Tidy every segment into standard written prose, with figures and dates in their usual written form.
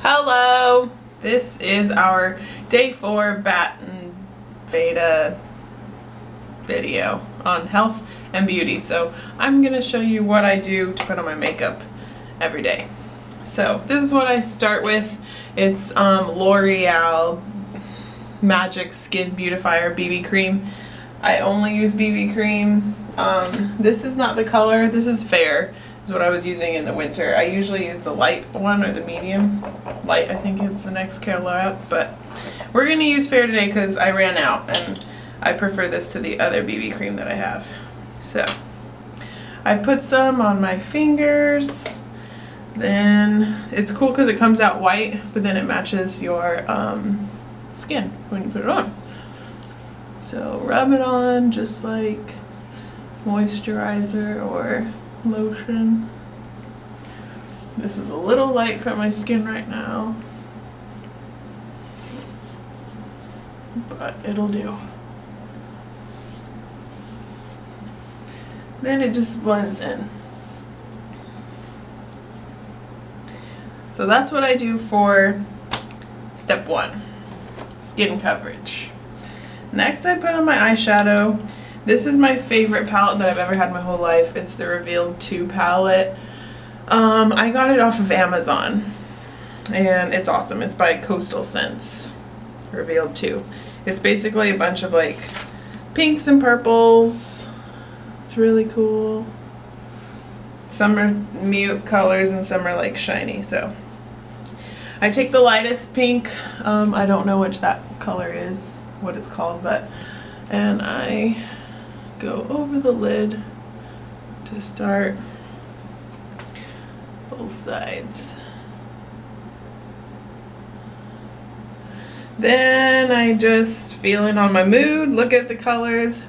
Hello! This is our day 4 Bat and Beta video on health and beauty. So I'm going to show you what I do to put on my makeup every day. So this is what I start with. It's L'Oreal Magic Skin Beautifier BB Cream. I only use BB cream. This is not the color, this is Fair. Is what I was using in the winter. I usually use the light one or the medium. Light, I think it's the next color up, but we're gonna use Fair today because I ran out and I prefer this to the other BB cream that I have. So I put some on my fingers. Then it's cool because it comes out white, but then it matches your skin when you put it on. So rub it on just like moisturizer or lotion. This is a little light for my skin right now, but it'll do. Then it just blends in. So that's what I do for step 1, skin coverage. Next I put on my eyeshadow. This is my favorite palette that I've ever had in my whole life. It's the Revealed 2 palette. I got it off of Amazon and it's awesome. It's by Coastal Scents, Revealed 2. It's basically a bunch of like pinks and purples. It's really cool. Some are mute colors and some are like shiny. So I take the lightest pink. I don't know which that color is, what it's called, and I go over the lid to start both sides. Then I just feel in on my mood, look at the colors,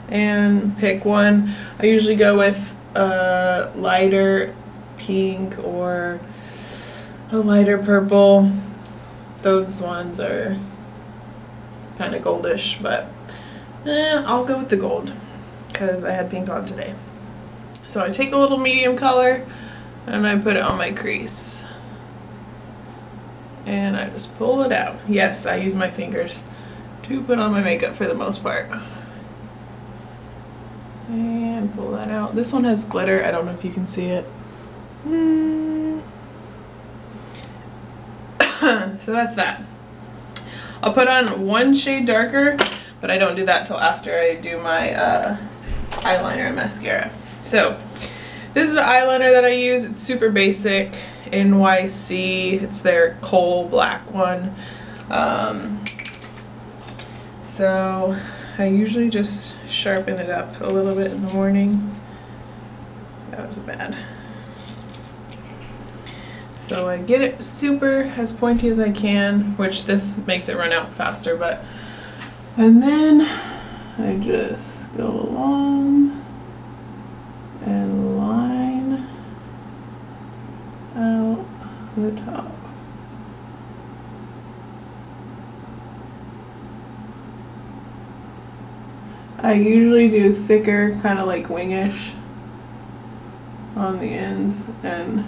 and pick one. I usually go with a lighter pink or a lighter purple. Those ones are kind of goldish, but I'll go with the gold because I had pink on today. So I take a little medium color and I put it on my crease and I just pull it out. Yes, I use my fingers to put on my makeup for the most part. And pull that out. This one has glitter. I don't know if you can see it. So that's that. I'll put on one shade darker, but I don't do that till after I do my eyeliner and mascara. So this is the eyeliner that I use. It's super basic, NYC. It's their coal black one. So I usually just sharpen it up a little bit in the morning. That was bad. So I get it super as pointy as I can, which this makes it run out faster, and then I just go along and line out the top. I usually do thicker, kind of like wingish on the ends and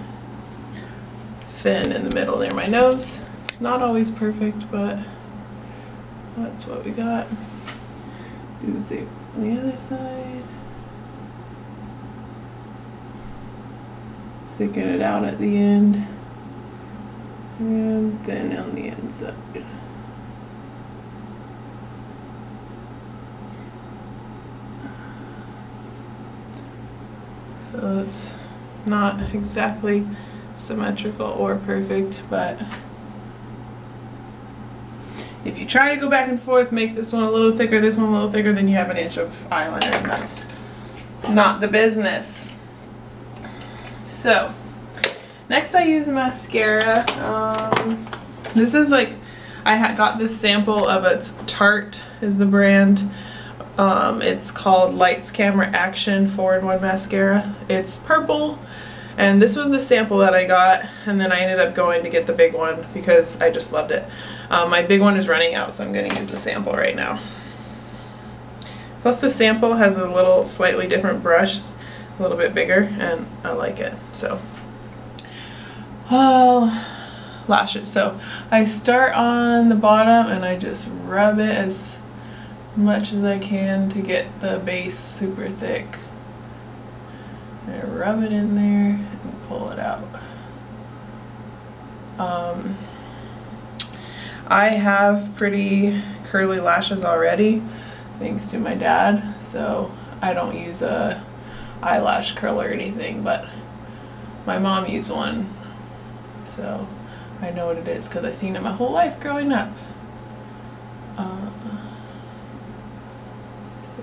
thin in the middle near my nose. It's not always perfect, but that's what we got. Do the same on the other side. Thicken it out at the end and thin on the inside. So that's not exactly symmetrical or perfect, but if you try to go back and forth, make this one a little thicker, this one a little thicker, then you have an inch of eyeliner, and that's not the business. So next I use mascara. This is like, I got this sample of it's Tarte is the brand. It's called Lights Camera Action 4-in-1 mascara. It's purple. And this was the sample that I got, and then I ended up going to get the big one because I just loved it. My big one is running out, so I'm going to use the sample right now. Plus the sample has a little slightly different brush, a little bit bigger, and I like it. So I'll lashes. So I start on the bottom and I just rub it as much as I can to get the base super thick. And I rub it in there and pull it out. I have pretty curly lashes already, thanks to my dad, so I don't use a eyelash curler or anything, but my mom used one, so I know what it is because I've seen it my whole life growing up.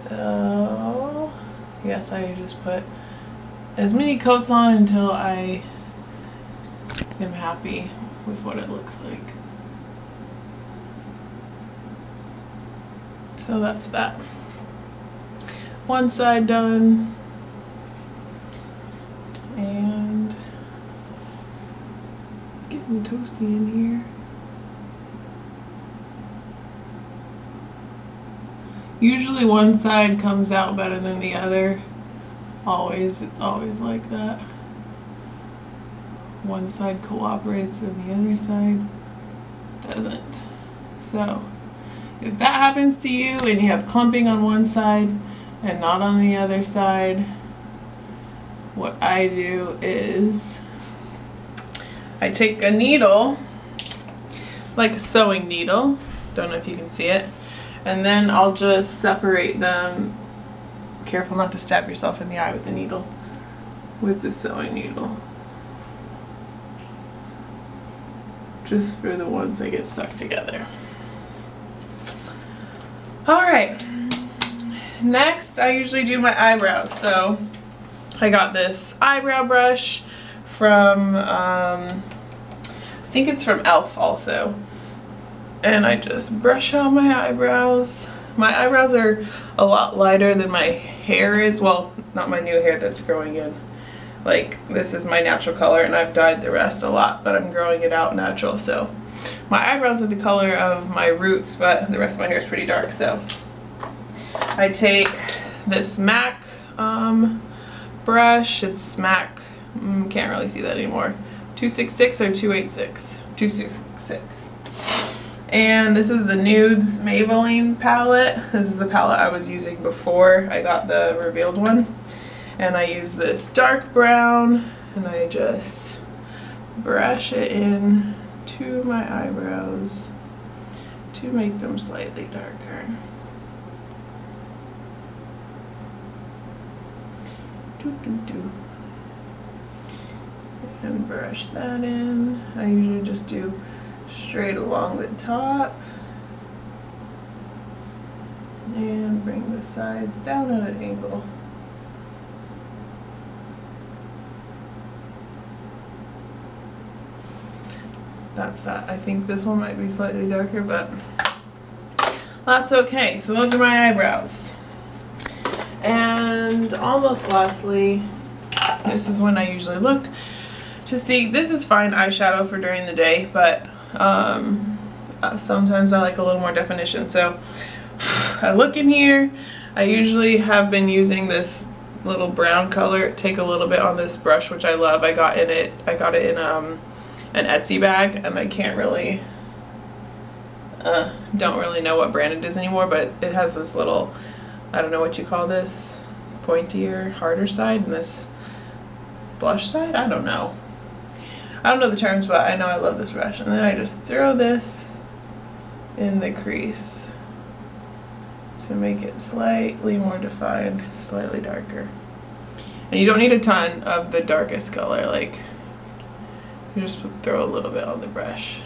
So yes, I just put as many coats on until I am happy with what it looks like. So that's that. One side done. And it's getting toasty in here. Usually one side comes out better than the other. Always, it's always like that. One side cooperates and the other side doesn't. So if that happens to you and you have clumping on one side and not on the other side, what I do is I take a needle, like a sewing needle, don't know if you can see it, and then I'll just separate them. Careful not to stab yourself in the eye with the needle, with the sewing needle. Just for the ones that get stuck together. Alright, next I usually do my eyebrows. So I got this eyebrow brush from, I think it's from e.l.f. also. And I just brush out my eyebrows. My eyebrows are a lot lighter than my hair is. Well, not my new hair that's growing in. Like, this is my natural color and I've dyed the rest a lot, but I'm growing it out natural, so. My eyebrows are the color of my roots, but the rest of my hair is pretty dark, so. I take this MAC brush. It's MAC, can't really see that anymore. 266 or 286? 266. And this is the Nudes Maybelline palette. This is the palette I was using before I got the revealed one. And I use this dark brown and I just brush it in to my eyebrows to make them slightly darker. And brush that in. I usually just do straight along the top and bring the sides down at an angle. That's that. I think this one might be slightly darker, but that's okay. So those are my eyebrows. And almost lastly, this is when I usually look to see. This is fine eyeshadow for during the day, but sometimes I like a little more definition. So I look in here. I usually have been using this little brown color. Take a little bit on this brush, which I love. I got it in an Etsy bag, and I can't really don't really know what brand it is anymore, but it has this little, I don't know what you call this, pointier, harder side, and this blush side. I don't know the terms, but I know I love this brush. And then I just throw this in the crease to make it slightly more defined, slightly darker. And you don't need a ton of the darkest color, like you just throw a little bit on the brush.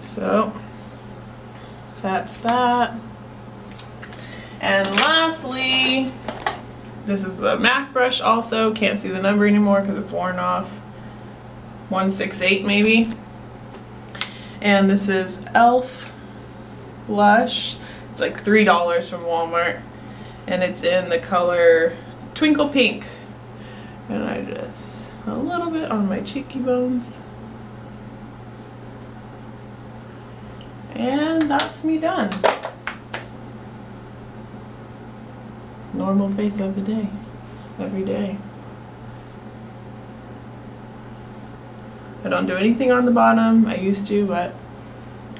So that's that. And lastly, this is a MAC brush also. Can't see the number anymore because it's worn off. 168 maybe. And this is e.l.f. blush. It's like $3 from Walmart. And it's in the color Twinkle Pink. And I just, a little bit on my cheeky bones. And that's me done. Normal face of the day. Every day. I don't do anything on the bottom. I used to, but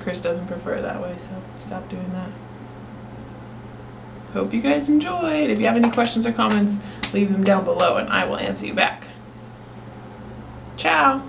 Chris doesn't prefer it that way, so stop doing that. Hope you guys enjoyed. If you have any questions or comments, leave them down below and I will answer you back. Ciao!